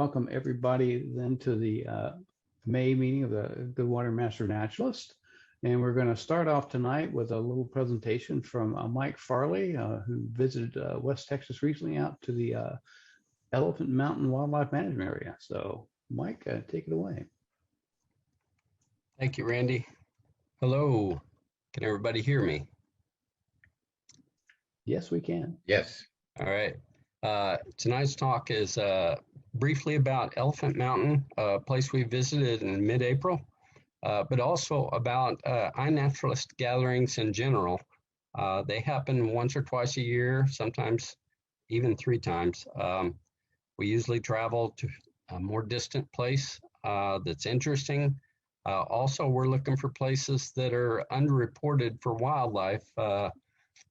welcome everybody then to the May meeting of the Goodwater Master Naturalist. And we're going to start off tonight with a little presentation from Mike Farley, who visited West Texas recently out to the Elephant Mountain Wildlife Management Area. So Mike, take it away. Thank you, Randy. Hello, can everybody hear me? Yes, we can. Yes. All right. Tonight's talk is briefly about Elephant Mountain, a place we visited in mid-April, but also about iNaturalist gatherings in general. They happen once or twice a year, sometimes even 3 times. We usually travel to a more distant place that's interesting. Also, we're looking for places that are underreported for wildlife.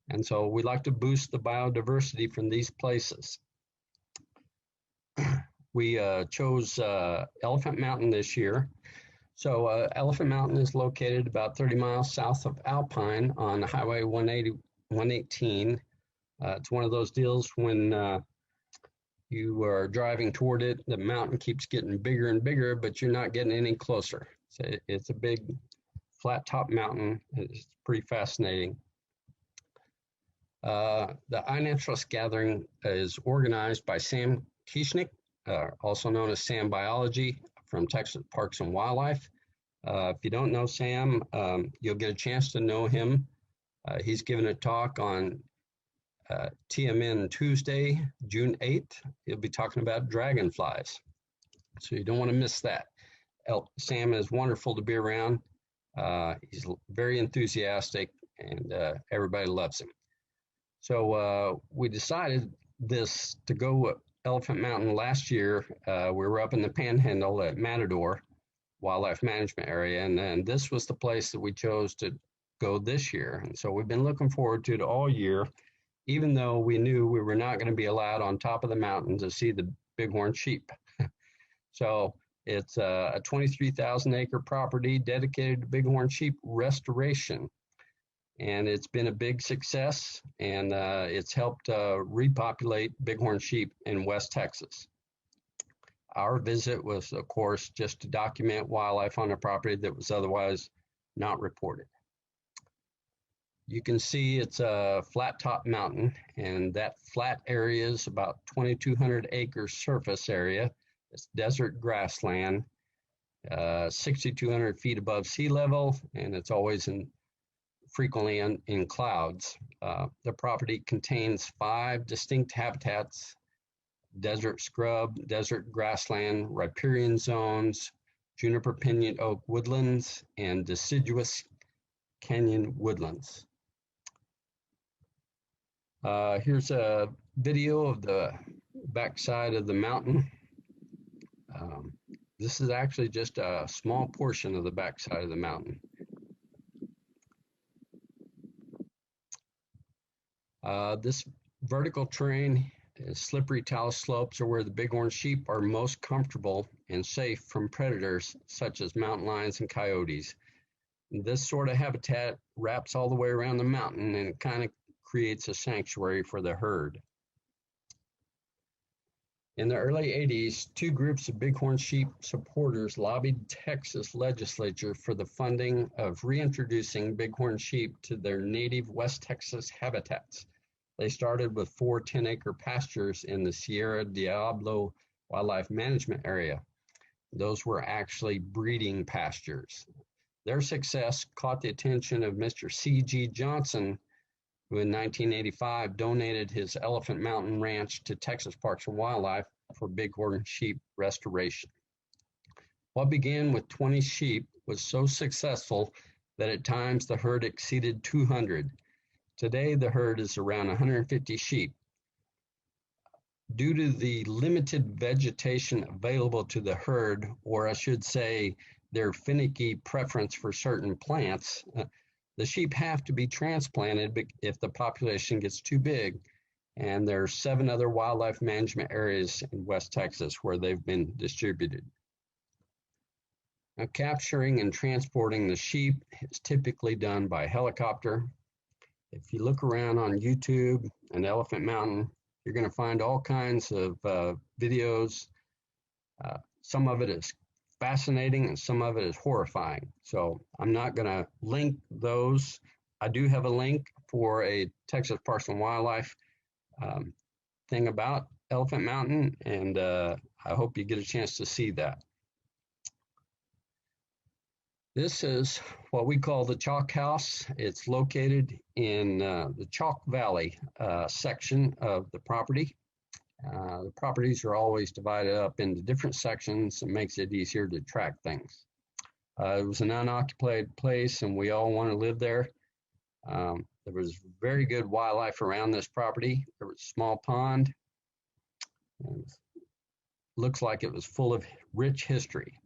And so we like to boost the biodiversity from these places. We chose Elephant Mountain this year. So Elephant Mountain is located about 30 miles south of Alpine on Highway 118. It's one of those deals when you are driving toward it, the mountain keeps getting bigger and bigger, but you're not getting any closer. So it's a big flat top mountain. It's pretty fascinating. The iNaturalist gathering is organized by Sam Kieschnick, also known as Sam Biology from Texas Parks and Wildlife. If you don't know Sam, you'll get a chance to know him. He's given a talk on TMN Tuesday, June 8th. He'll be talking about dragonflies. So you don't want to miss that. Sam is wonderful to be around. He's very enthusiastic and everybody loves him. So we decided to go Elephant Mountain last year. We were up in the Panhandle at Matador Wildlife Management Area, and then this was the place that we chose to go this year. And so we've been looking forward to it all year, even though we knew we were not going to be allowed on top of the mountain to see the bighorn sheep. So it's a 23,000 acre property dedicated to bighorn sheep restoration. And it's been a big success, and it's helped repopulate bighorn sheep in West Texas. Our visit was, of course, just to document wildlife on a property that was otherwise not reported. You can see it's a flat top mountain, and that flat area is about 2,200 acres surface area. It's desert grassland, 6,200 feet above sea level, and it's always frequently in clouds. The property contains 5 distinct habitats: desert scrub, desert grassland, riparian zones, juniper pinyon oak woodlands, and deciduous canyon woodlands. Here's a video of the backside of the mountain. This is actually just a small portion of the backside of the mountain. This vertical terrain, slippery talus slopes, are where the bighorn sheep are most comfortable and safe from predators such as mountain lions and coyotes. And this sort of habitat wraps all the way around the mountain, and it kind of creates a sanctuary for the herd. In the early 80s, 2 groups of bighorn sheep supporters lobbied Texas legislature for the funding of reintroducing bighorn sheep to their native West Texas habitats. They started with 4 10-acre pastures in the Sierra Diablo Wildlife Management Area. Those were actually breeding pastures. Their success caught the attention of Mr. C.G. Johnson, who in 1985 donated his Elephant Mountain Ranch to Texas Parks and Wildlife for bighorn sheep restoration. What began with 20 sheep was so successful that at times the herd exceeded 200. Today, the herd is around 150 sheep. Due to the limited vegetation available to the herd, or I should say their finicky preference for certain plants, the sheep have to be transplanted if the population gets too big. And there are 7 other wildlife management areas in West Texas where they've been distributed. Now, capturing and transporting the sheep is typically done by helicopter. If you look around on YouTube and Elephant Mountain, you're going to find all kinds of videos Some of it is fascinating and some of it is horrifying. So I'm not going to link those. I do have a link for a Texas Parks and Wildlife thing about Elephant Mountain, and I hope you get a chance to see that. This is what we call the Chalk House. It's located in the Chalk Valley section of the property. The properties are always divided up into different sections. It makes it easier to track things. It was an unoccupied place and we all want to live there. There was very good wildlife around this property. There was a small pond. Looks like it was full of rich history.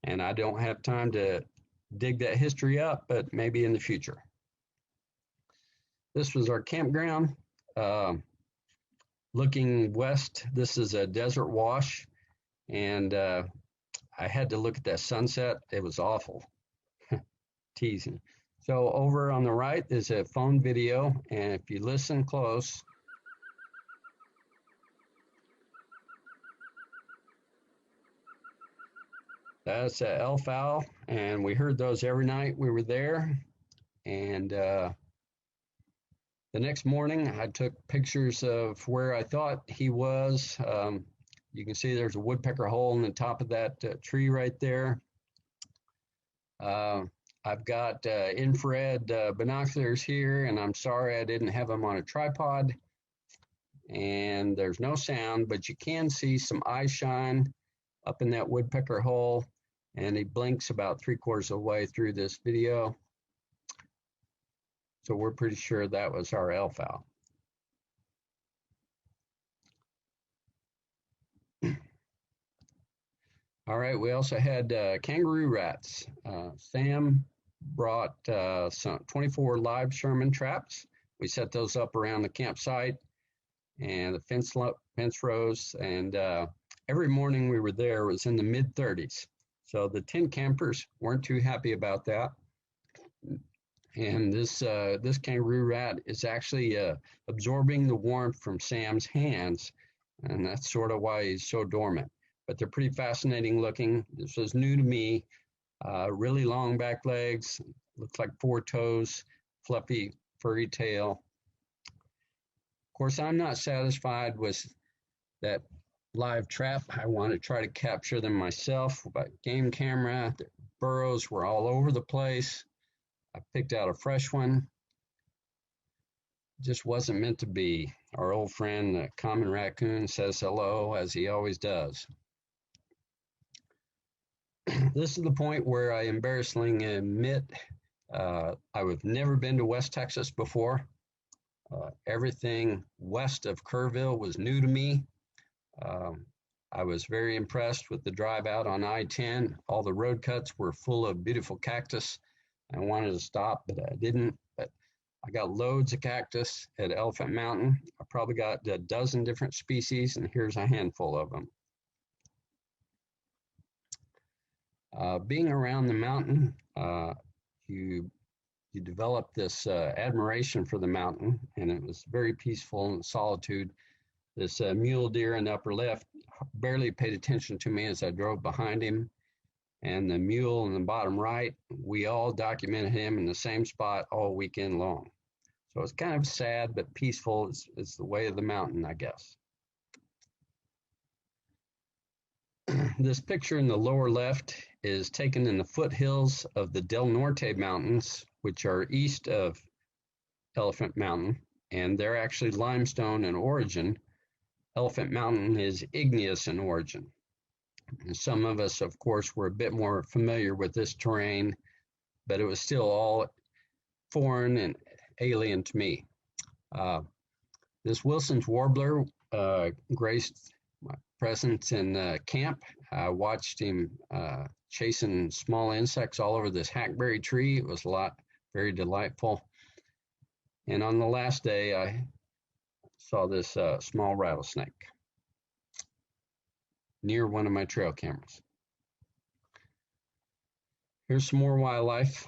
And I don't have time to dig that history up, but maybe in the future. This was our campground. Looking west, this is a desert wash, and I had to look at that sunset. It was awful. Teasing. So over on the right is a phone video, and if you listen close, that's an elf owl, and we heard those every night we were there. And the next morning, I took pictures of where I thought he was. You can see there's a woodpecker hole in the top of that tree right there. I've got infrared binoculars here, and I'm sorry I didn't have them on a tripod. And there's no sound, but you can see some eye shine up in that woodpecker hole, and he blinks about 3/4 of the way through this video. So we're pretty sure that was our elf owl. All right, we also had kangaroo rats. Sam brought some 24 live Sherman traps. We set those up around the campsite and the fence rows, and every morning we were there, it was in the mid-30s. So the tent campers weren't too happy about that. And this kangaroo rat is actually absorbing the warmth from Sam's hands, and that's sort of why he's so dormant. But they're pretty fascinating looking. This was new to me. Really long back legs, looks like 4 toes, fluffy, furry tail. Of course, I'm not satisfied with that live trap. I want to try to capture them myself by game camera. The burrows were all over the place. I picked out a fresh one. Just wasn't meant to be. Our old friend, the common raccoon, says hello, as he always does. This is the point where I embarrassingly admit I've never been to West Texas before. Everything west of Kerrville was new to me. I was very impressed with the drive out on I-10. All the road cuts were full of beautiful cactus. I wanted to stop, but I didn't. But I got loads of cactus at Elephant Mountain. I probably got a dozen different species, and here's a handful of them. Being around the mountain, you develop this admiration for the mountain, and it was very peaceful in solitude. This mule deer in the upper left barely paid attention to me as I drove behind him. And the mule in the bottom right, we all documented him in the same spot all weekend long. So it's kind of sad, but peaceful. It's the way of the mountain, I guess. This picture in the lower left is taken in the foothills of the Del Norte Mountains, which are east of Elephant Mountain, and they're actually limestone in origin. Elephant Mountain is igneous in origin. And some of us, of course, were a bit more familiar with this terrain, but it was still all foreign and alien to me. This Wilson's warbler graced my presence in camp. I watched him chasing small insects all over this hackberry tree. It was very delightful. And on the last day, I saw this small rattlesnake near one of my trail cameras. Here's some more wildlife.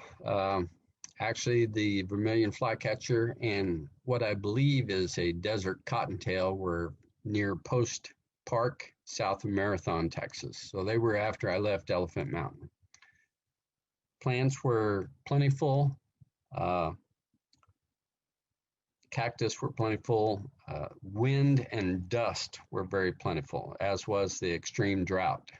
Actually, the vermilion flycatcher and what I believe is a desert cottontail were near post Park, south of Marathon, Texas. So they were after I left Elephant Mountain. Plants were plentiful. Cactus were plentiful. Wind and dust were very plentiful, as was the extreme drought.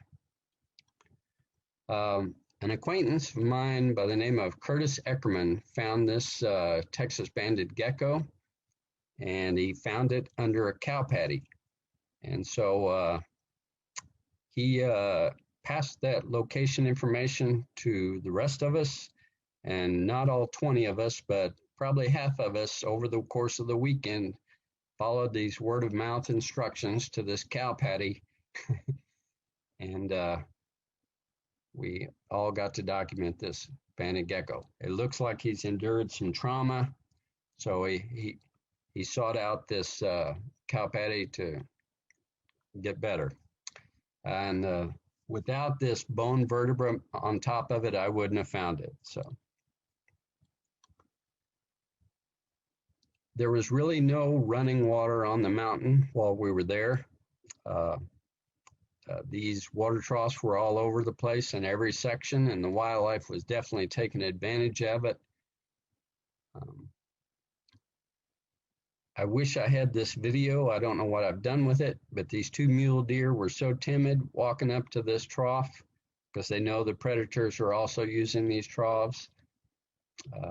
An acquaintance of mine by the name of Curtis Eckerman found this Texas banded gecko, and he found it under a cow patty. And so he passed that location information to the rest of us, and not all 20 of us, but probably half of us over the course of the weekend followed these word of mouth instructions to this cow patty. And we all got to document this banded gecko. It looks like he's endured some trauma, so he sought out this cow patty to get better. And without this bone vertebra on top of it, I wouldn't have found it. So there was really no running water on the mountain while we were there. These water troughs were all over the place in every section, and the wildlife was definitely taking advantage of it. I wish I had this video. I don't know what I've done with it, but these two mule deer were so timid walking up to this trough because they know the predators are also using these troughs.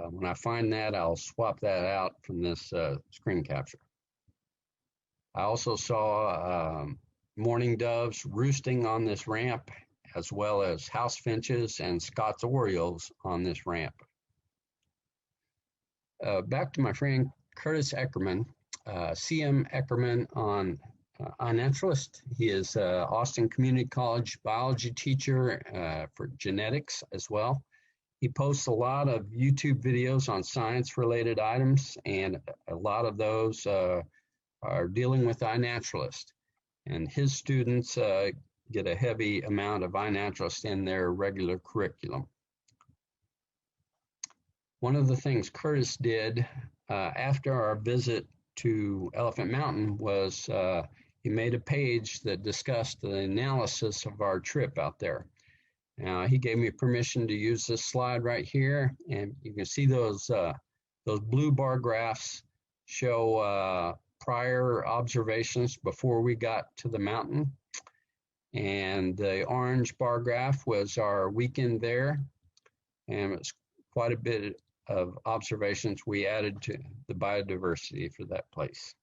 When I find that, I'll swap that out from this screen capture. I also saw mourning doves roosting on this ramp, as well as house finches and Scott's orioles on this ramp. Back to my friend Curtis Eckerman, CM Eckerman on iNaturalist. He is Austin Community College biology teacher for genetics as well. He posts a lot of YouTube videos on science-related items, and a lot of those are dealing with iNaturalist. And his students get a heavy amount of iNaturalist in their regular curriculum. One of the things Curtis did after our visit to Elephant Mountain was he made a page that discussed the analysis of our trip out there. Now, he gave me permission to use this slide right here, and you can see those blue bar graphs show prior observations before we got to the mountain, and the orange bar graph was our weekend there, and it's quite a bit of observations we added to the biodiversity for that place.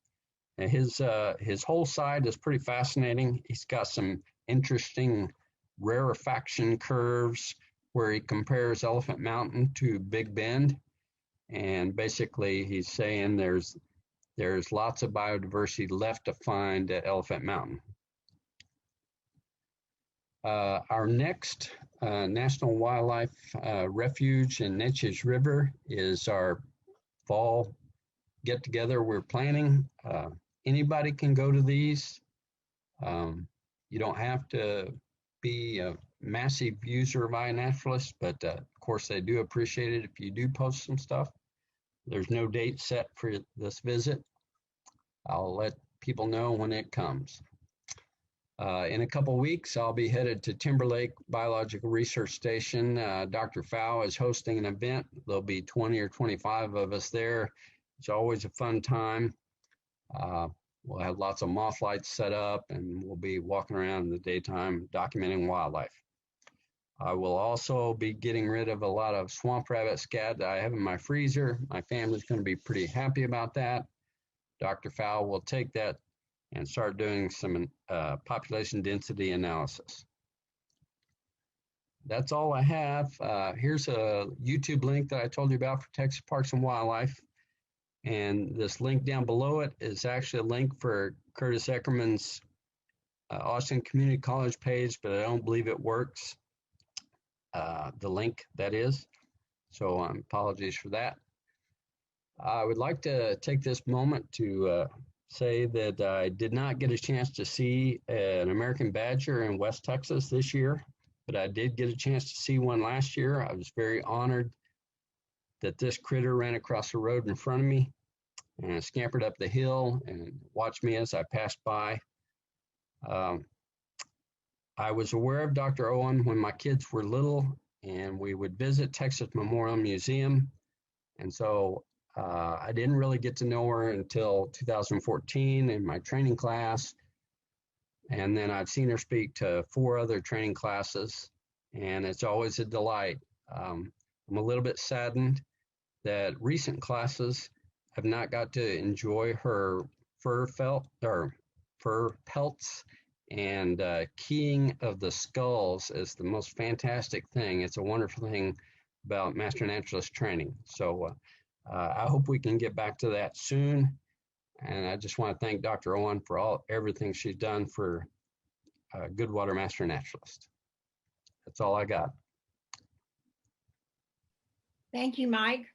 And his whole site is pretty fascinating. He's got some interesting rarefaction curves where he compares Elephant Mountain to Big Bend, and basically he's saying there's lots of biodiversity left to find at Elephant Mountain. Our next National Wildlife Refuge in Neches River is our fall get-together we're planning. Anybody can go to these. You don't have to be a massive user of iNaturalist, but of course they do appreciate it if you do post some stuff. There's no date set for this visit. I'll let people know when it comes. In a couple weeks, I'll be headed to Timberlake Biological Research Station. Dr. Pfau is hosting an event. There'll be 20 or 25 of us there. It's always a fun time. We'll have lots of moth lights set up, and we'll be walking around in the daytime documenting wildlife. I will also be getting rid of a lot of swamp rabbit scat that I have in my freezer. My family's going to be pretty happy about that. Dr. Pfau will take that and start doing some population density analysis. That's all I have. Here's a YouTube link that I told you about for Texas Parks and Wildlife. And this link down below it is actually a link for Curtis Eckerman's Austin Community College page, but I don't believe it works. The link, that is. So apologies for that. I would like to take this moment to say that I did not get a chance to see an American badger in West Texas this year, but I did get a chance to see one last year. I was very honored that this critter ran across the road in front of me and scampered up the hill and watched me as I passed by. Um, I was aware of Dr. Owen when my kids were little, and we would visit Texas Memorial Museum. And so I didn't really get to know her until 2014 in my training class. And then I've seen her speak to 4 other training classes, and it's always a delight. I'm a little bit saddened that recent classes have not got to enjoy her fur pelts, and keying of the skulls is the most fantastic thing. It's a wonderful thing about Master Naturalist training. So I hope we can get back to that soon. And I just want to thank Dr. Owen for everything she's done for Goodwater Master Naturalist. That's all I got. Thank you, Mike.